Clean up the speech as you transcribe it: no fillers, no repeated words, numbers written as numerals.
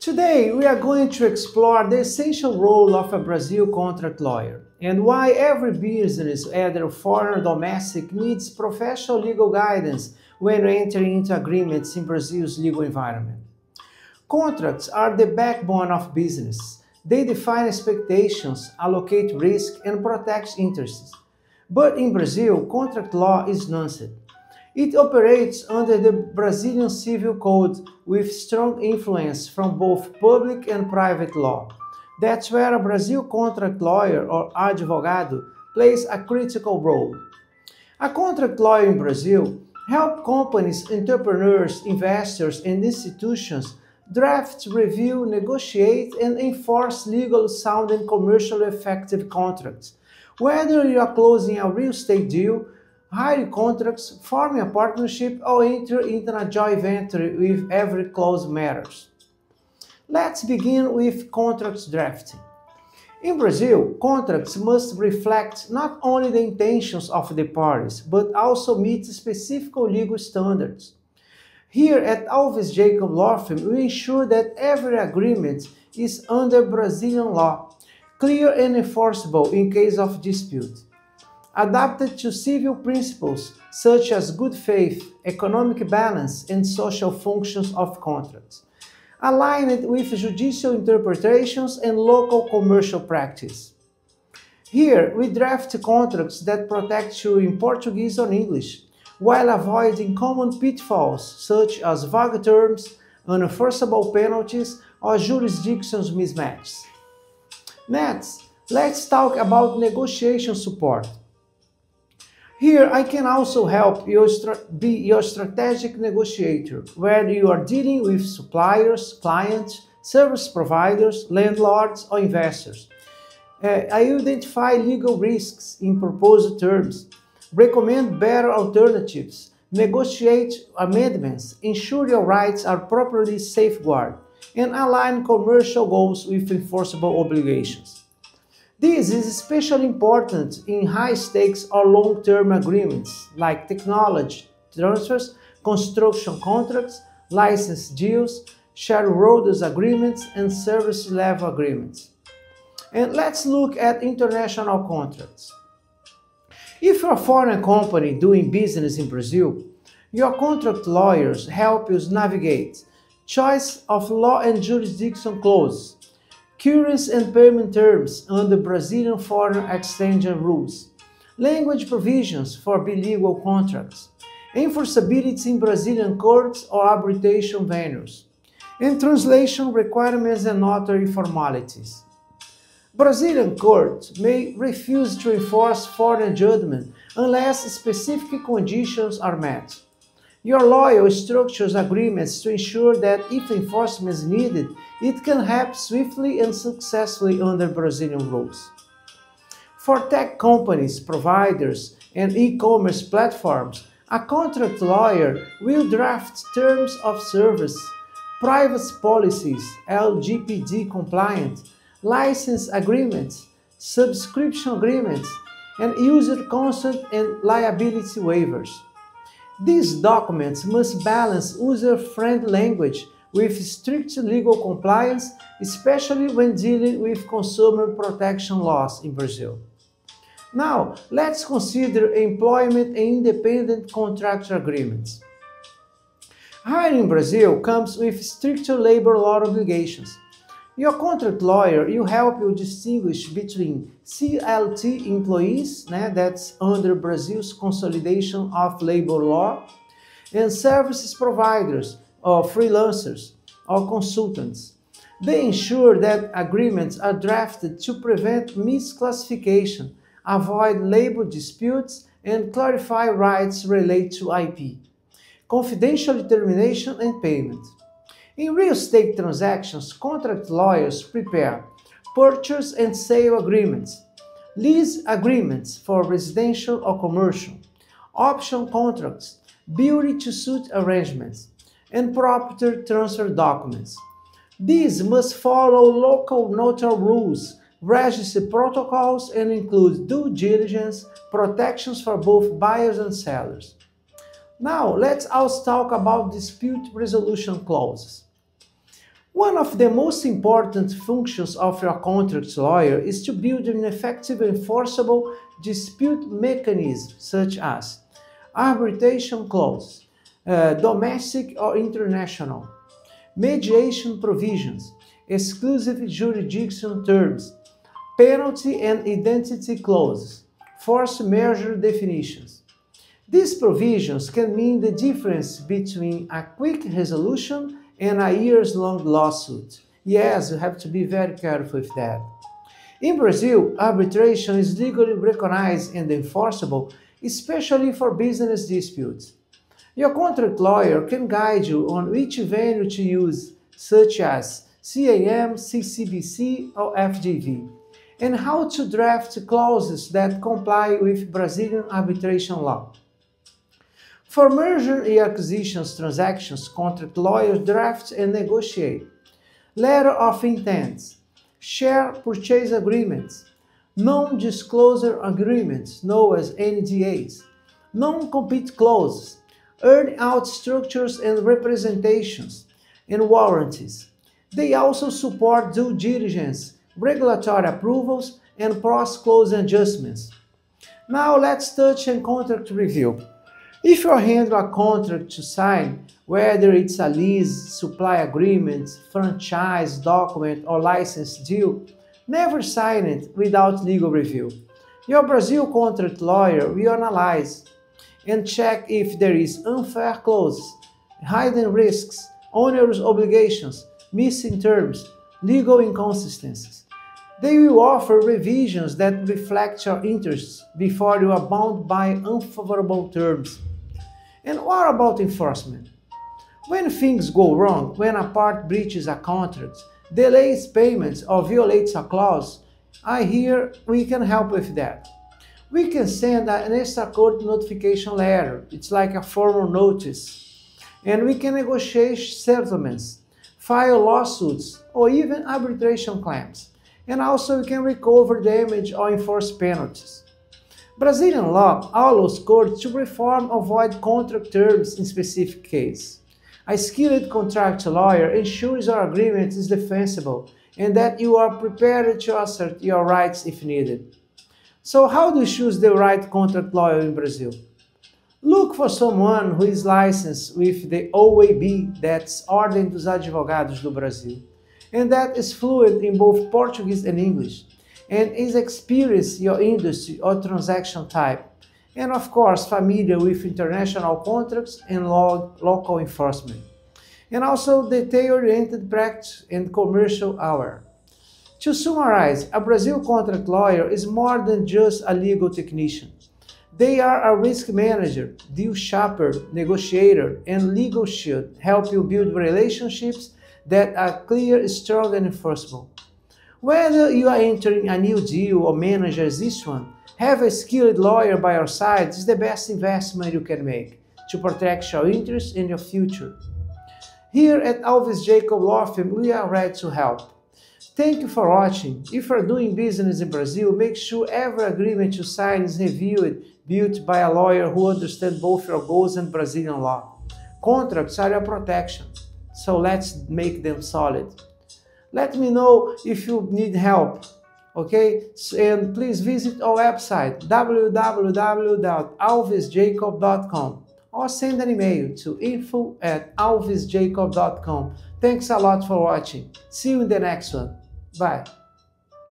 Today, we are going to explore the essential role of a Brazil contract lawyer and why every business, either foreign or domestic, needs professional legal guidance when entering into agreements in Brazil's legal environment. Contracts are the backbone of business. They define expectations, allocate risk, and protect interests. But in Brazil, contract law is nuanced. It operates under the Brazilian Civil Code with strong influence from both public and private law. That's where a Brazil contract lawyer or advogado plays a critical role. A contract lawyer in Brazil helps companies, entrepreneurs, investors, and institutions draft, review, negotiate, and enforce legal sound and commercially effective contracts. Whether you are closing a real estate deal, hiring contracts, forming a partnership, or enter into a joint venture with every clause matters. Let's begin with contracts drafting. In Brazil, contracts must reflect not only the intentions of the parties, but also meet specific legal standards. Here at Alves Jacob Law Firm, we ensure that every agreement is under Brazilian law, clear and enforceable in case of dispute, adapted to civil principles such as good faith, economic balance, and social functions of contracts, aligned with judicial interpretations and local commercial practice. Here, we draft contracts that protect you in Portuguese or English, while avoiding common pitfalls such as vague terms, unenforceable penalties, or jurisdictions mismatches. Next, let's talk about negotiation support. Here, I can also help you be your strategic negotiator, whether you are dealing with suppliers, clients, service providers, landlords, or investors. I identify legal risks in proposed terms, recommend better alternatives, negotiate amendments, ensure your rights are properly safeguarded, and align commercial goals with enforceable obligations. This is especially important in high-stakes or long-term agreements like technology transfers, construction contracts, license deals, shareholders agreements, and service level agreements. And let's look at international contracts. If you're a foreign company doing business in Brazil, your contract lawyers help you navigate choice of law and jurisdiction clauses, currency and payment terms under Brazilian foreign exchange rules, language provisions for bilingual contracts, enforceability in Brazilian courts or arbitration venues, and translation requirements and notary formalities. Brazilian courts may refuse to enforce foreign judgment unless specific conditions are met. Your lawyer structures agreements to ensure that if enforcement is needed, it can happen swiftly and successfully under Brazilian rules. For tech companies, providers, and e-commerce platforms, a contract lawyer will draft terms of service, privacy policies, LGBT compliant, license agreements, subscription agreements, and user consent and liability waivers. These documents must balance user-friendly language with strict legal compliance, especially when dealing with consumer protection laws in Brazil. Now, let's consider employment and independent contractor agreements. Hiring in Brazil comes with stricter labor law obligations. Your contract lawyer will help you distinguish between CLT employees, that's under Brazil's consolidation of labor law, and services providers or freelancers or consultants. They ensure that agreements are drafted to prevent misclassification, avoid labor disputes, and clarify rights related to IP, confidential determination, and payment. In real estate transactions, contract lawyers prepare purchase and sale agreements, lease agreements for residential or commercial, option contracts, build-to-suit arrangements, and property transfer documents. These must follow local notary rules, registry protocols, and include due diligence protections for both buyers and sellers. Now, let's also talk about dispute resolution clauses. One of the most important functions of your contract lawyer is to build an effective enforceable dispute mechanism such as arbitration clause, domestic or international, mediation provisions, exclusive jurisdiction terms, penalty and identity clauses, force majeure definitions. These provisions can mean the difference between a quick resolution and a years-long lawsuit. Yes, you have to be very careful with that. In Brazil, arbitration is legally recognized and enforceable, especially for business disputes. Your contract lawyer can guide you on which venue to use, such as CAM, CCBC, or FGV, and how to draft clauses that comply with Brazilian arbitration law. For merger and acquisitions transactions, contract lawyers draft and negotiate letter of intents, share purchase agreements, non-disclosure agreements known as NDAs, non-compete clauses, earn-out structures and representations, and warranties. They also support due diligence, regulatory approvals, and post-close adjustments. Now let's touch on contract review. If you handle a contract to sign, whether it's a lease, supply agreement, franchise document, or license deal, never sign it without legal review. Your Brazil contract lawyer will analyze and check if there is unfair clauses, hidden risks, onerous obligations, missing terms, legal inconsistencies. They will offer revisions that reflect your interests before you are bound by unfavorable terms. And what about enforcement? When things go wrong, when a part breaches a contract, delays payments, or violates a clause, we can help with that. We can send an extra court notification letter. It's like a formal notice. And we can negotiate settlements, file lawsuits, or even arbitration claims. And also we can recover damage or enforce penalties. Brazilian law allows courts to reform or void contract terms in specific cases. A skilled contractual lawyer ensures your agreement is defensible and that you are prepared to assert your rights if needed. So how do you choose the right contract lawyer in Brazil? Look for someone who is licensed with the OAB, that's Ordem dos Advogados do Brasil, and that is fluent in both Portuguese and English, and is experienced in your industry or transaction type, and of course familiar with international contracts and local enforcement, and also detail-oriented practice and commercial aware. To summarize, a Brazil contract lawyer is more than just a legal technician. They are a risk manager, deal shopper, negotiator, and legal shield, help you build relationships that are clear, strong, and enforceable. Whether you are entering a new deal or manage an existing one, have a skilled lawyer by your side is the best investment you can make to protect your interests and your future. Here at Alves Jacob Law Firm, we are ready to help. Thank you for watching. If you are doing business in Brazil, make sure every agreement you sign is reviewed, built by a lawyer who understands both your goals and Brazilian law. Contracts are your protection, so let's make them solid. Let me know if you need help, okay? And please visit our website, www.alvesjacob.com, or send an email to info@alvesjacob.com. Thanks a lot for watching. See you in the next one. Bye.